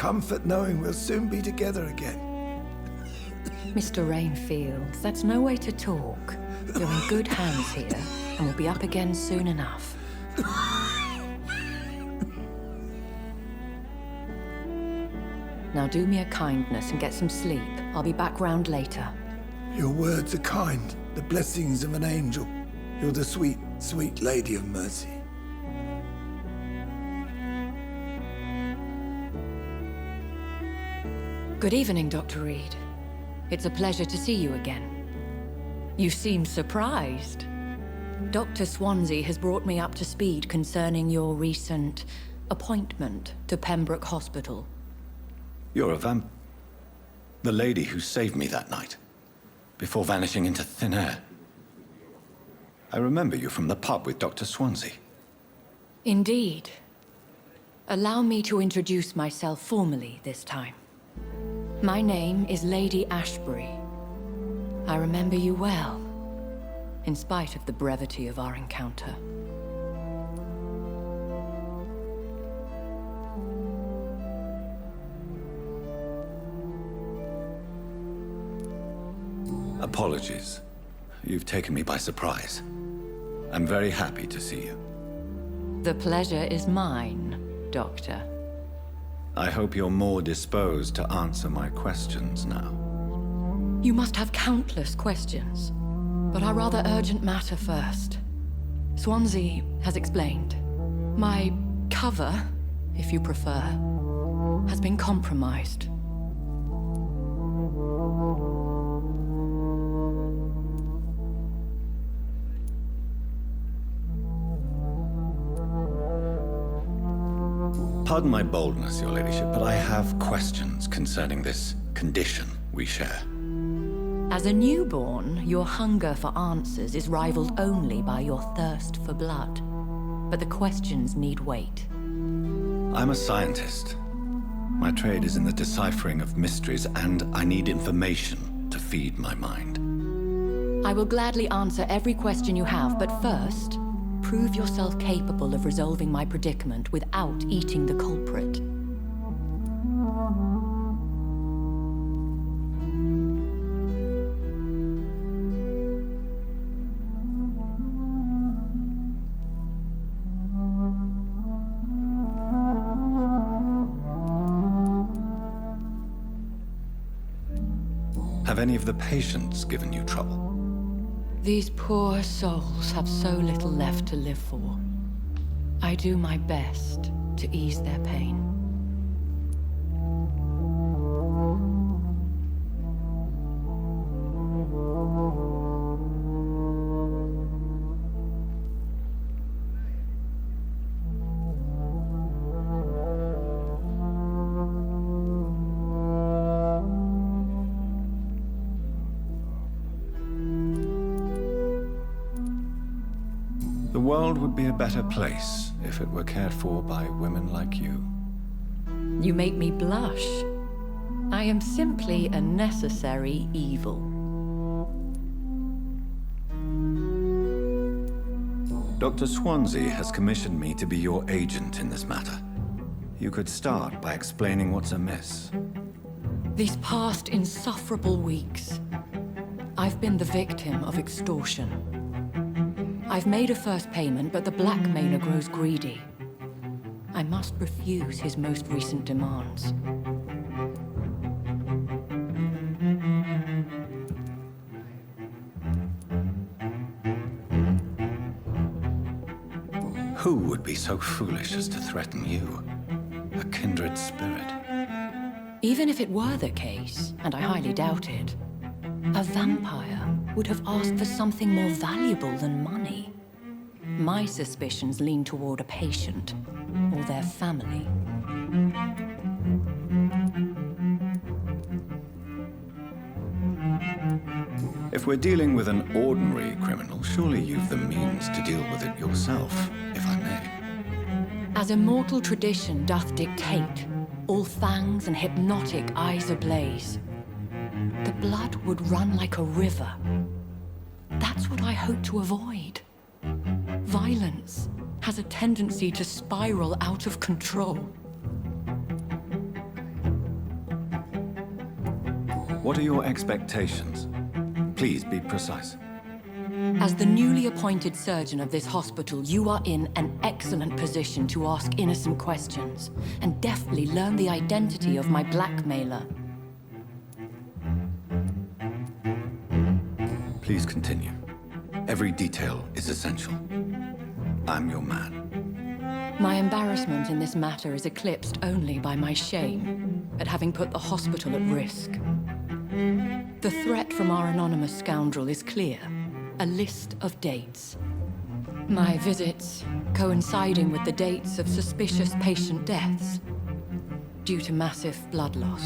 comfort knowing we'll soon be together again. Mr. Rainfield, that's no way to talk. You're in good hands here, and we'll be up again soon enough. Now do me a kindness and get some sleep. I'll be back round later. Your words are kind, the blessings of an angel. You're the sweet, sweet Lady of Mercy. Good evening, Dr. Reed. It's a pleasure to see you again. You seem surprised. Dr. Swansea has brought me up to speed concerning your recent appointment to Pembroke Hospital. You're a the lady who saved me that night, before vanishing into thin air. I remember you from the pub with Dr. Swansea. Indeed. Allow me to introduce myself formally this time. My name is Lady Ashbury. I remember you well, in spite of the brevity of our encounter. Apologies. You've taken me by surprise. I'm very happy to see you. The pleasure is mine, Doctor. I hope you're more disposed to answer my questions now. You must have countless questions, but our rather urgent matter first. Swansea has explained. My cover, if you prefer, has been compromised. Pardon my boldness, Your Ladyship, but I have questions concerning this condition we share. As a newborn, your hunger for answers is rivaled only by your thirst for blood. But the questions need wait. I'm a scientist. My trade is in the deciphering of mysteries, and I need information to feed my mind. I will gladly answer every question you have, but first, prove yourself capable of resolving my predicament without eating the culprit. Have any of the patients given you trouble? These poor souls have so little left to live for. I do my best to ease their pain. The world would be a better place if it were cared for by women like you. You make me blush. I am simply a necessary evil. Dr. Swansea has commissioned me to be your agent in this matter. You could start by explaining what's amiss. These past insufferable weeks, I've been the victim of extortion. I've made a first payment, but the blackmailer grows greedy. I must refuse his most recent demands. Who would be so foolish as to threaten you, a kindred spirit? Even if it were the case, and I highly doubt it, a vampire would have asked for something more valuable than money. My suspicions lean toward a patient or their family. If we're dealing with an ordinary criminal, surely you've the means to deal with it yourself, if I may. As immortal tradition doth dictate, all fangs and hypnotic eyes ablaze, the blood would run like a river. That's what I hope to avoid. Violence has a tendency to spiral out of control. What are your expectations? Please be precise. As the newly appointed surgeon of this hospital, you are in an excellent position to ask innocent questions and deftly learn the identity of my blackmailer. Please continue. Every detail is essential. I'm your man. My embarrassment in this matter is eclipsed only by my shame at having put the hospital at risk. The threat from our anonymous scoundrel is clear. A list of dates. My visits coinciding with the dates of suspicious patient deaths due to massive blood loss.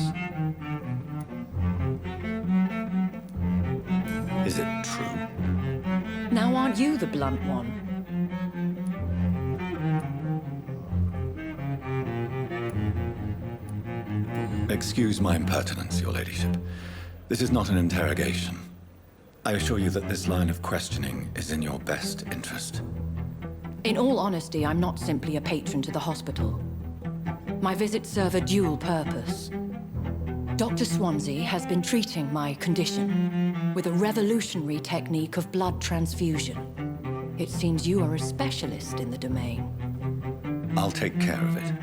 Is it true? Now aren't you the blunt one? Excuse my impertinence, your ladyship. This is not an interrogation. I assure you that this line of questioning is in your best interest. In all honesty, I'm not simply a patron to the hospital. My visits serve a dual purpose. Dr. Swansea has been treating my condition with a revolutionary technique of blood transfusion. It seems you are a specialist in the domain. I'll take care of it.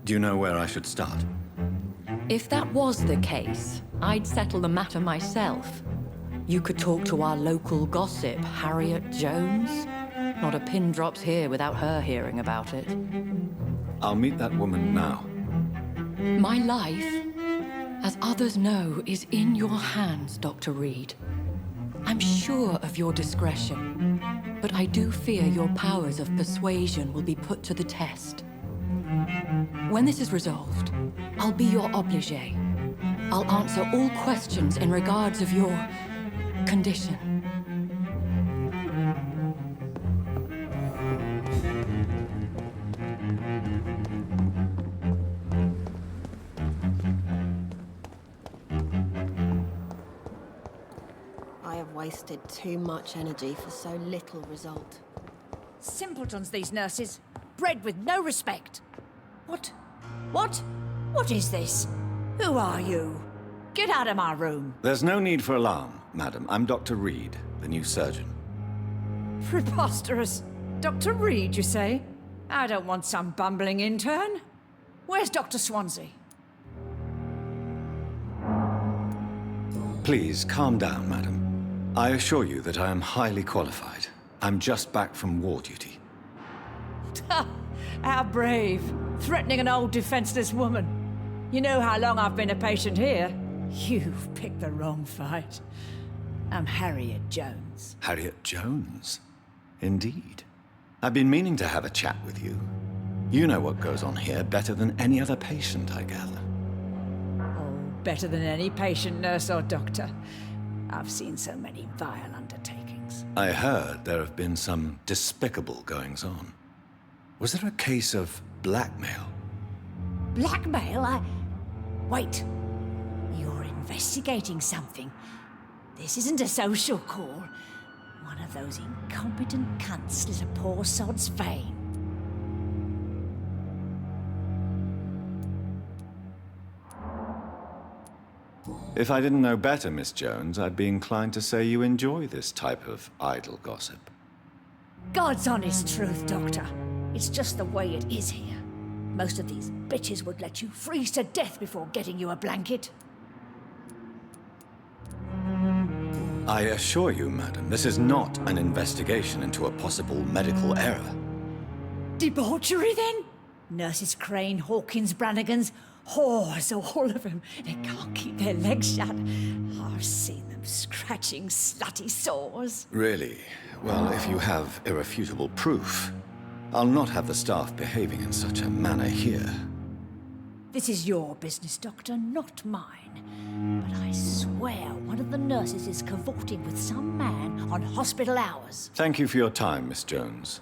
Do you know where I should start? If that was the case, I'd settle the matter myself. You could talk to our local gossip, Harriet Jones. Not a pin drops here without her hearing about it. I'll meet that woman now. My life, as others know, is in your hands, Dr. Reed. I'm sure of your discretion, but I do fear your powers of persuasion will be put to the test. When this is resolved, I'll be your obligé. I'll answer all questions in regards of your condition. I have wasted too much energy for so little result. Simpletons, these nurses. Bred with no respect. What? What? What is this? Who are you? Get out of my room. There's no need for alarm, madam. I'm Dr. Reed, the new surgeon. Preposterous. Dr. Reed, you say? I don't want some bumbling intern. Where's Dr. Swansea? Please, calm down, madam. I assure you that I am highly qualified. I'm just back from war duty. How brave. Threatening an old defenseless woman. You know how long I've been a patient here. You've picked the wrong fight. I'm Harriet Jones. Harriet Jones? Indeed. I've been meaning to have a chat with you. You know what goes on here better than any other patient, I gather. Oh, better than any patient, nurse, or doctor. I've seen so many vile undertakings. I heard there have been some despicable goings-on. Was there a case of blackmail? Blackmail? Wait. You're investigating something. This isn't a social call. One of those incompetent cunts slit a poor sod's vein. If I didn't know better, Miss Jones, I'd be inclined to say you enjoy this type of idle gossip. God's honest truth, Doctor. It's just the way it is here. Most of these bitches would let you freeze to death before getting you a blanket. I assure you, madam, this is not an investigation into a possible medical error. Debauchery, then? Nurses Crane, Hawkins, Brannigans, whores, all of them. They can't keep their legs shut. I've seen them scratching slutty sores. Really? Well, if you have irrefutable proof, I'll not have the staff behaving in such a manner here. This is your business, Doctor, not mine. But I swear one of the nurses is cavorting with some man on hospital hours. Thank you for your time, Miss Jones.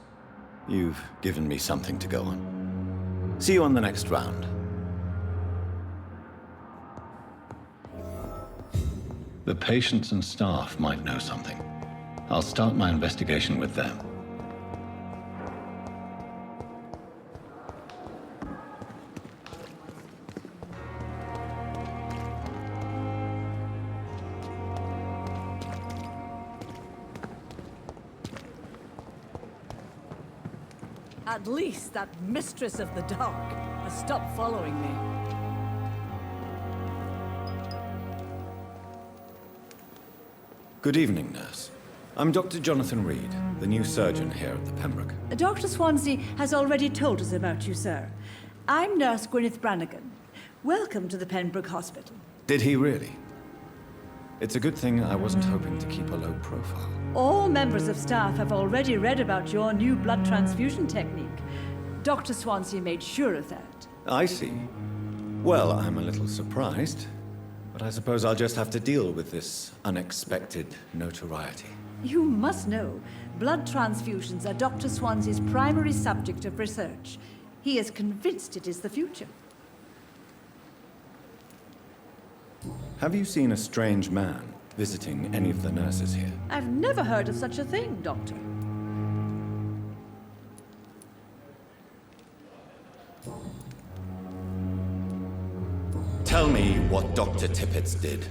You've given me something to go on. See you on the next round. The patients and staff might know something. I'll start my investigation with them. At least that mistress of the dark has stopped following me. Good evening, nurse. I'm Dr. Jonathan Reed, the new surgeon here at the Pembroke. Dr. Swansea has already told us about you, sir. I'm Nurse Gwyneth Brannigan. Welcome to the Pembroke Hospital. Did he really? It's a good thing I wasn't hoping to keep a low profile. All members of staff have already read about your new blood transfusion technique. Dr. Swansea made sure of that. I see. Well, I'm a little surprised, but I suppose I'll just have to deal with this unexpected notoriety. You must know, blood transfusions are Dr. Swansea's primary subject of research. He is convinced it is the future. Have you seen a strange man visiting any of the nurses here? I've never heard of such a thing, Doctor. Tell me what Dr. Tippett did.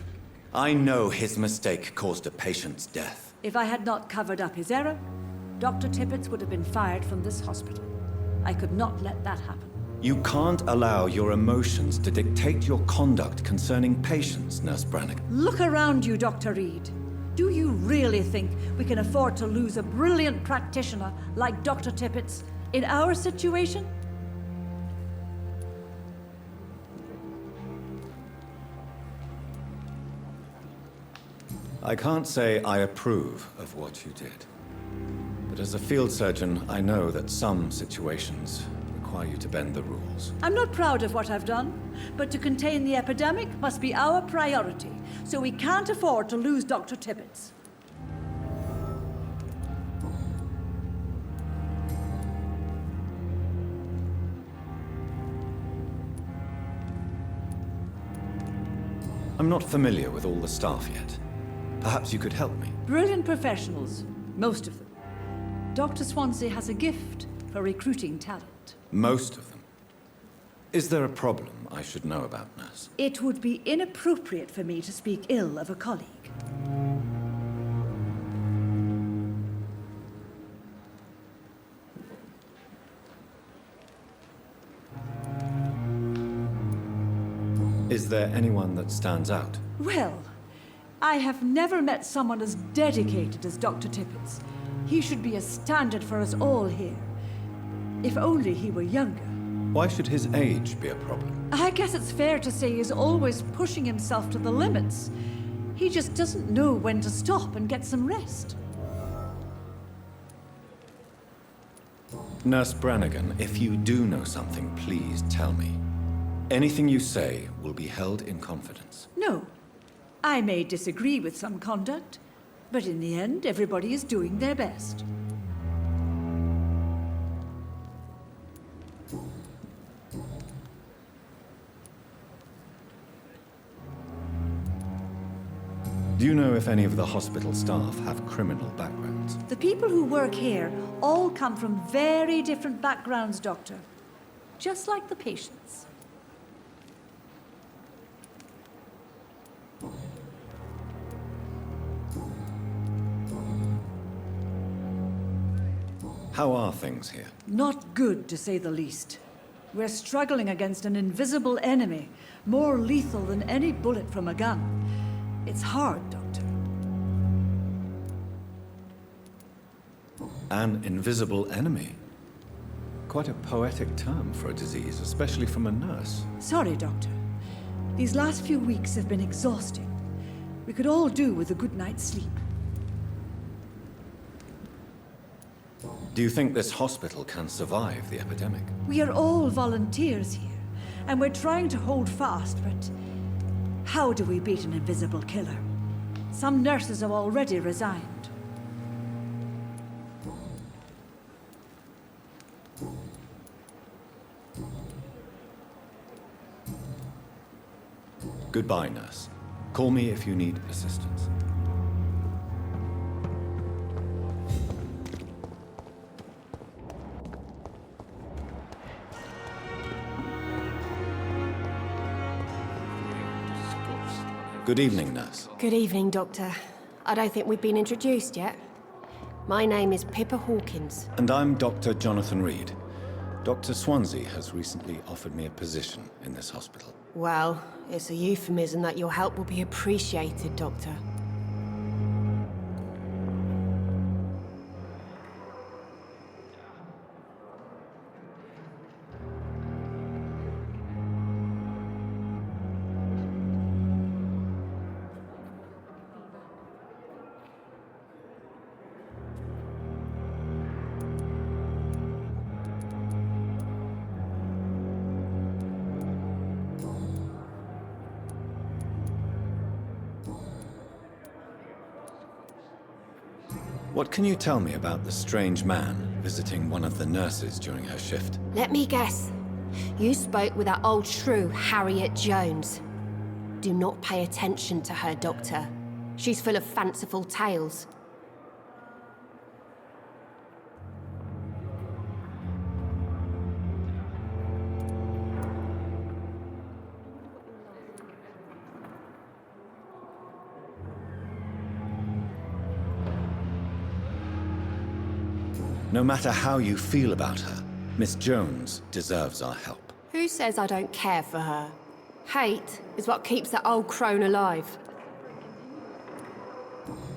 I know his mistake caused a patient's death. If I had not covered up his error, Dr. Tippett would have been fired from this hospital. I could not let that happen. You can't allow your emotions to dictate your conduct concerning patients, Nurse Brannigan. Look around you, Dr. Reed. Do you really think we can afford to lose a brilliant practitioner like Dr. Tippett's in our situation? I can't say I approve of what you did. But as a field surgeon, I know that some situations require you to bend the rules. I'm not proud of what I've done, but to contain the epidemic must be our priority, so we can't afford to lose Dr. Tippett's. I'm not familiar with all the staff yet. Perhaps you could help me. Brilliant professionals, most of them. Dr. Swansea has a gift for recruiting talent. Most of them. Is there a problem I should know about, nurse? It would be inappropriate for me to speak ill of a colleague. Is there anyone that stands out? Well, I have never met someone as dedicated as Dr. Tippett's. He should be a standard for us all here. If only he were younger. Why should his age be a problem? I guess it's fair to say he's always pushing himself to the limits. He just doesn't know when to stop and get some rest. Nurse Brannigan, if you do know something, please tell me. Anything you say will be held in confidence. No. I may disagree with some conduct, but in the end, everybody is doing their best. Do you know if any of the hospital staff have criminal backgrounds? The people who work here all come from very different backgrounds, Doctor. Just like the patients. How are things here? Not good, to say the least. We're struggling against an invisible enemy, more lethal than any bullet from a gun. It's hard, Doctor. An invisible enemy? Quite a poetic term for a disease, especially from a nurse. Sorry, Doctor. These last few weeks have been exhausting. We could all do with a good night's sleep. Do you think this hospital can survive the epidemic? We are all volunteers here, and we're trying to hold fast, but how do we beat an invisible killer? Some nurses have already resigned. Goodbye, nurse. Call me if you need assistance. Good evening, nurse. Good evening, Doctor. I don't think we've been introduced yet. My name is Pippa Hawkins. And I'm Dr. Jonathan Reed. Dr. Swansea has recently offered me a position in this hospital. Well, it's a euphemism that your help will be appreciated, Doctor. What can you tell me about the strange man visiting one of the nurses during her shift? Let me guess. You spoke with that old shrew, Harriet Jones. Do not pay attention to her, Doctor. She's full of fanciful tales. No matter how you feel about her, Miss Jones deserves our help. Who says I don't care for her? Hate is what keeps that old crone alive.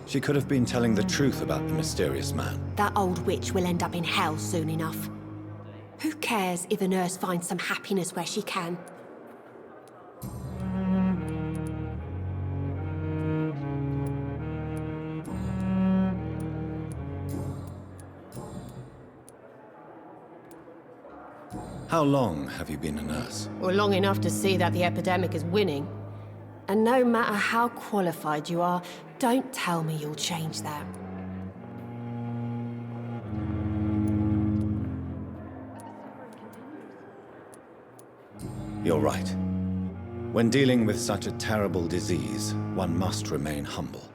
She could have been telling the truth about the mysterious man. That old witch will end up in hell soon enough. Who cares if a nurse finds some happiness where she can? How long have you been a nurse? Well, long enough to see that the epidemic is winning. And no matter how qualified you are, don't tell me you'll change that. You're right. When dealing with such a terrible disease, one must remain humble.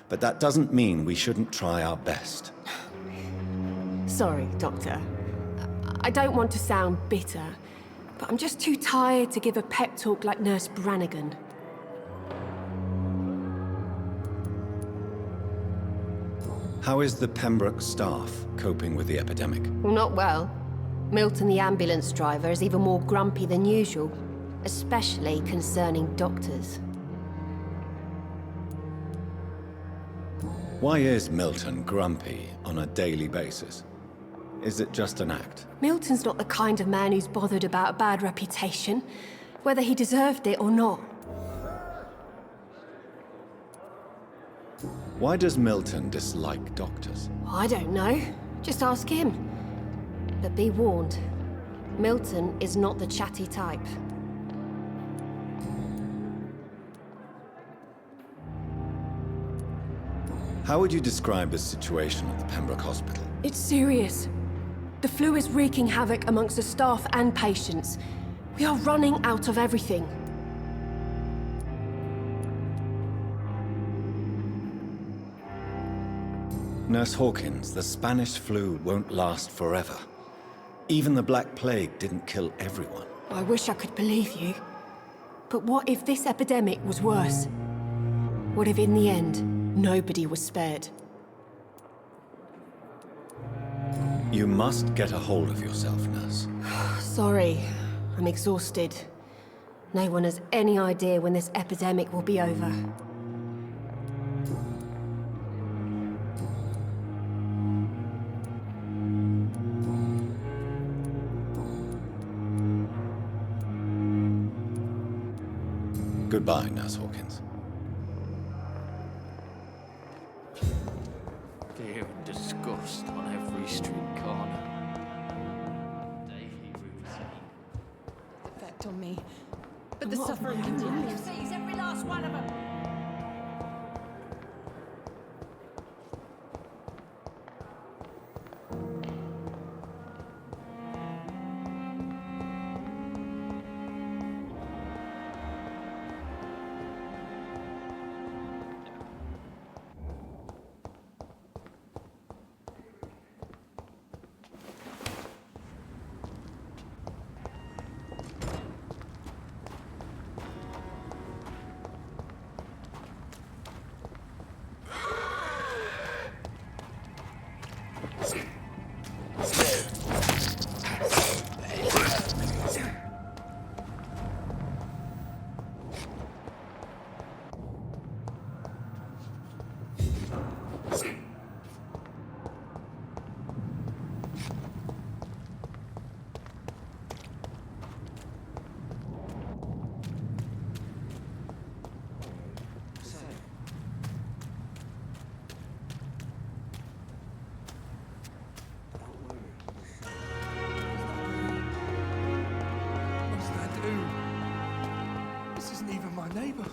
But that doesn't mean we shouldn't try our best. Sorry, Doctor. I don't want to sound bitter, but I'm just too tired to give a pep talk like Nurse Brannigan. How is the Pembroke staff coping with the epidemic? Well, not well. Milton, the ambulance driver, is even more grumpy than usual, especially concerning doctors. Why is Milton grumpy on a daily basis? Is it just an act? Milton's not the kind of man who's bothered about a bad reputation, whether he deserved it or not. Why does Milton dislike doctors? I don't know. Just ask him. But be warned, Milton is not the chatty type. How would you describe the situation at the Pembroke Hospital? It's serious. The flu is wreaking havoc amongst the staff and patients. We are running out of everything. Nurse Hawkins, the Spanish flu won't last forever. Even the Black Plague didn't kill everyone. I wish I could believe you. But what if this epidemic was worse? What if in the end, nobody was spared? You must get a hold of yourself, nurse. Sorry, I'm exhausted. No one has any idea when this epidemic will be over. Goodbye, Nurse Hawkins. Fear and disgust on every street corner. Daily routine. Effect on me. But the suffering continues. Seize every last one of them. No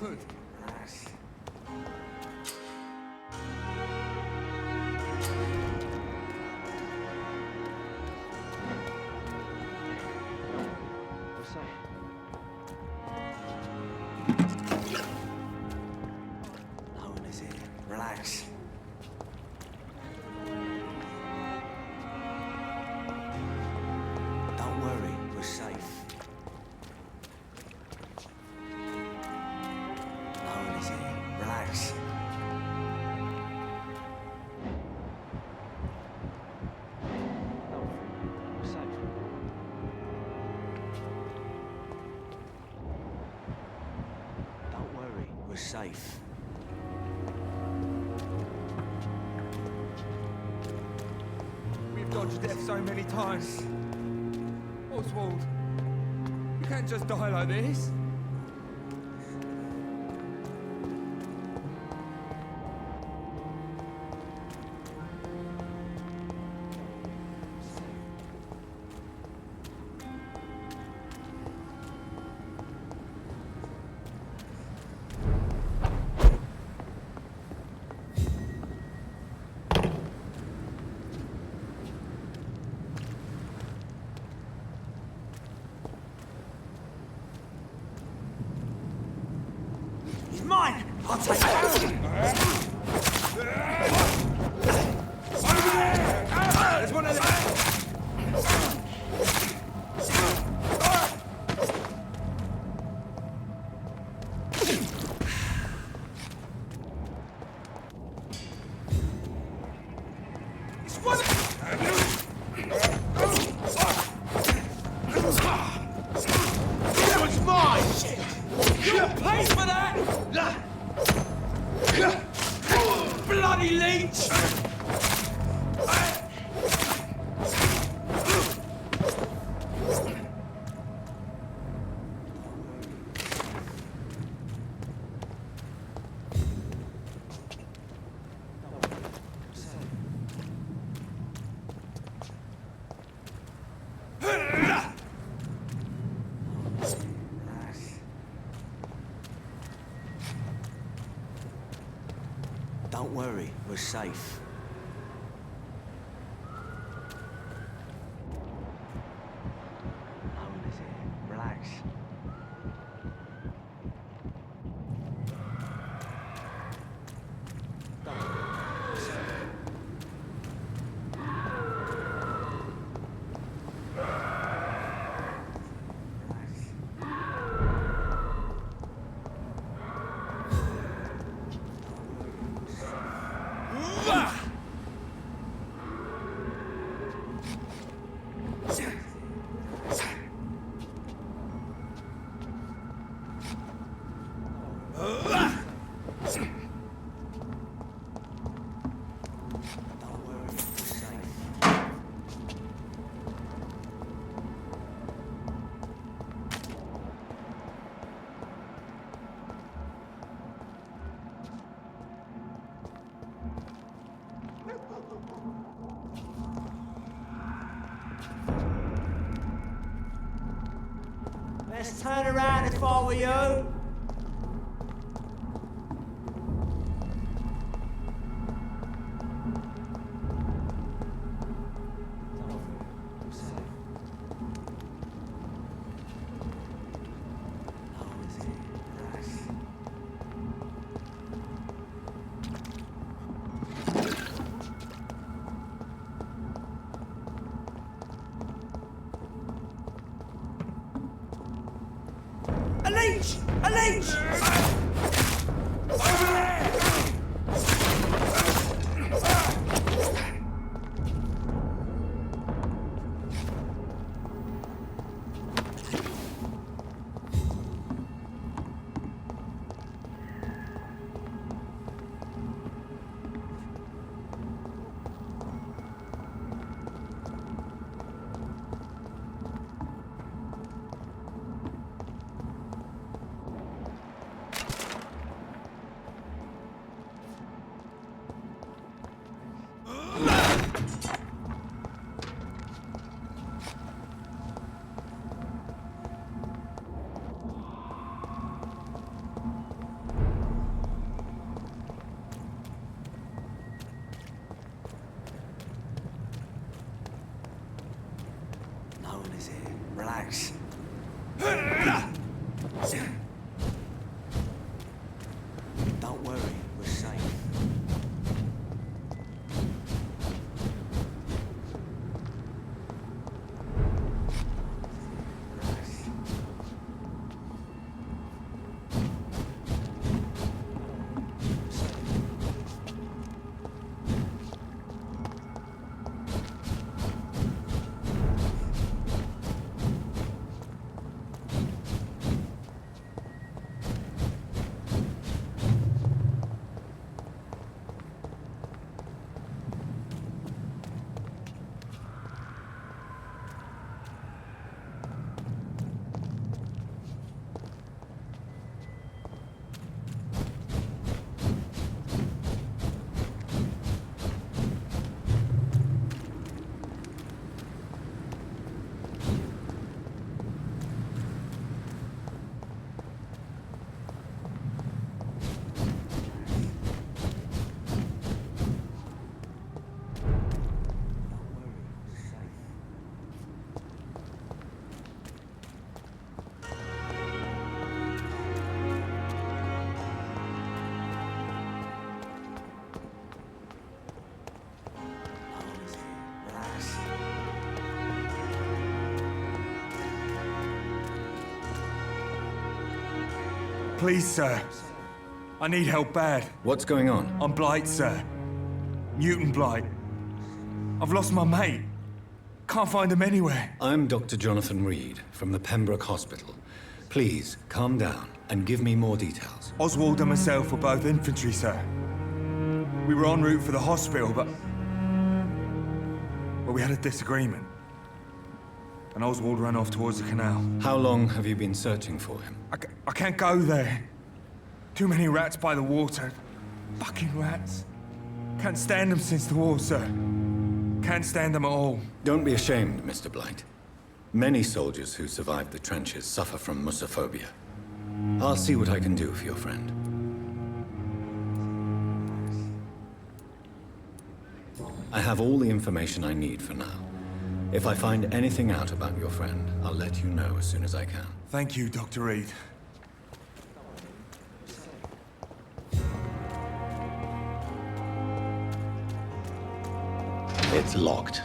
one is here. Relax. Don't worry, we're safe. No one is here. Relax. Don't worry, we're safe. We've dodged death so many times. Oswald, you can't just die like this. He's mine! I'll take it! There's one of them. It's one That was mine! Shit! You'll pay for that! Bloody leech! Don't worry, we're safe. No one is here. Relax. Don't worry, we're safe. Let's turn around if I were you. No one is here. Relax. A leech! A leech! one is here. Relax. Don't worry, we're safe. Please, sir. I need help bad. What's going on? I'm Blight, sir. Newton Blight. I've lost my mate. Can't find him anywhere. I'm Dr. Jonathan Reed from the Pembroke Hospital. Please, calm down and give me more details. Oswald and myself were both infantry, sir. We were en route for the hospital, but we had a disagreement. And Oswald ran off towards the canal. How long have you been searching for him? I can't go there. Too many rats by the water. Fucking rats. Can't stand them since the war, sir. Can't stand them at all. Don't be ashamed, Mr. Blight. Many soldiers who survived the trenches suffer from musophobia. I'll see what I can do for your friend. I have all the information I need for now. If I find anything out about your friend, I'll let you know as soon as I can. Thank you, Dr. Reed. It's locked.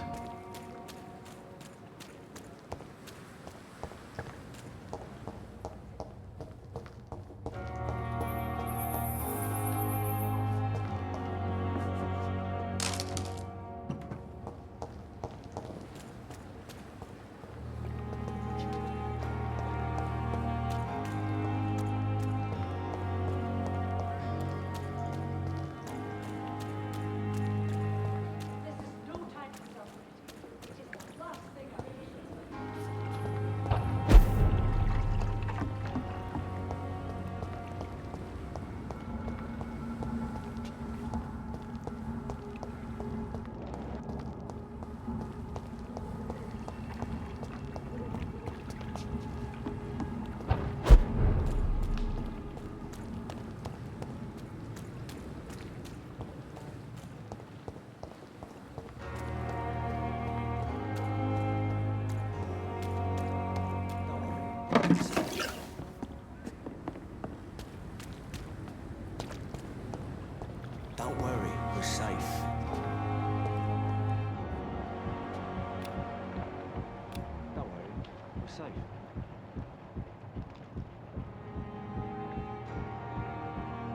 Don't worry, we're safe. Don't worry, we're safe.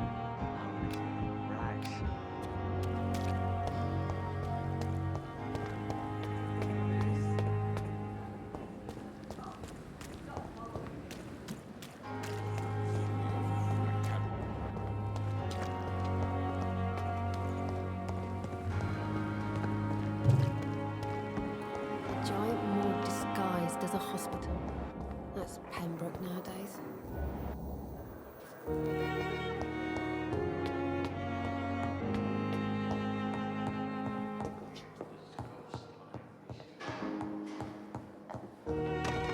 No one is here. Relax. Giant morgue disguised as a hospital. That's Pembroke nowadays.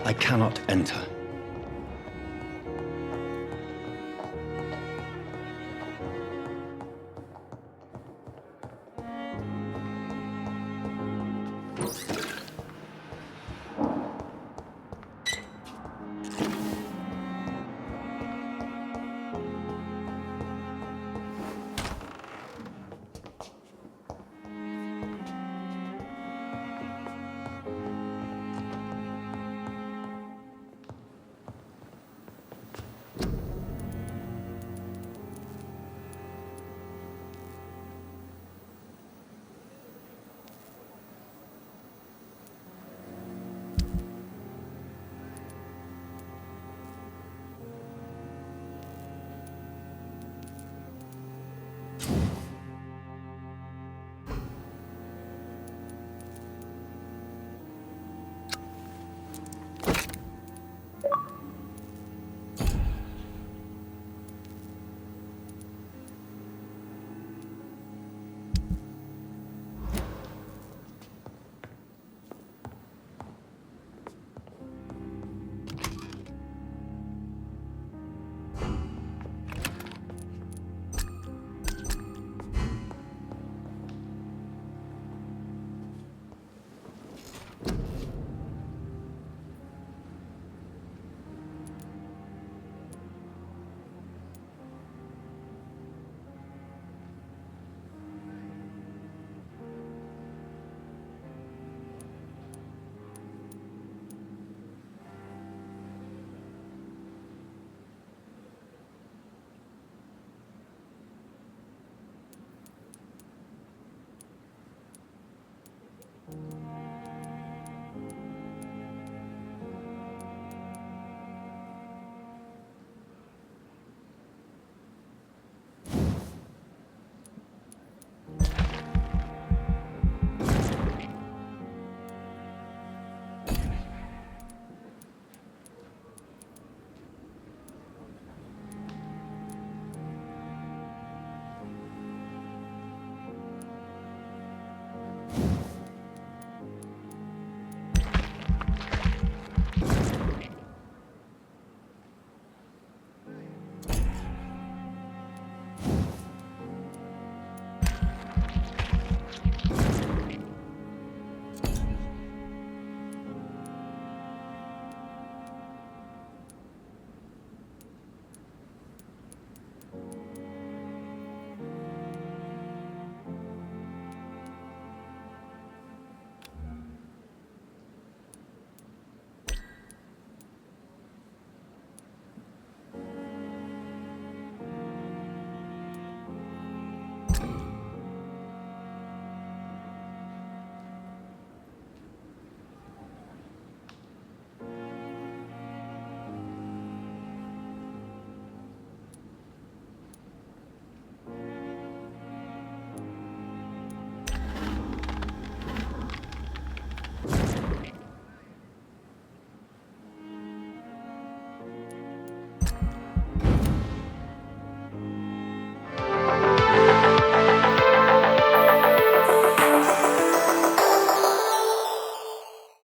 I cannot enter.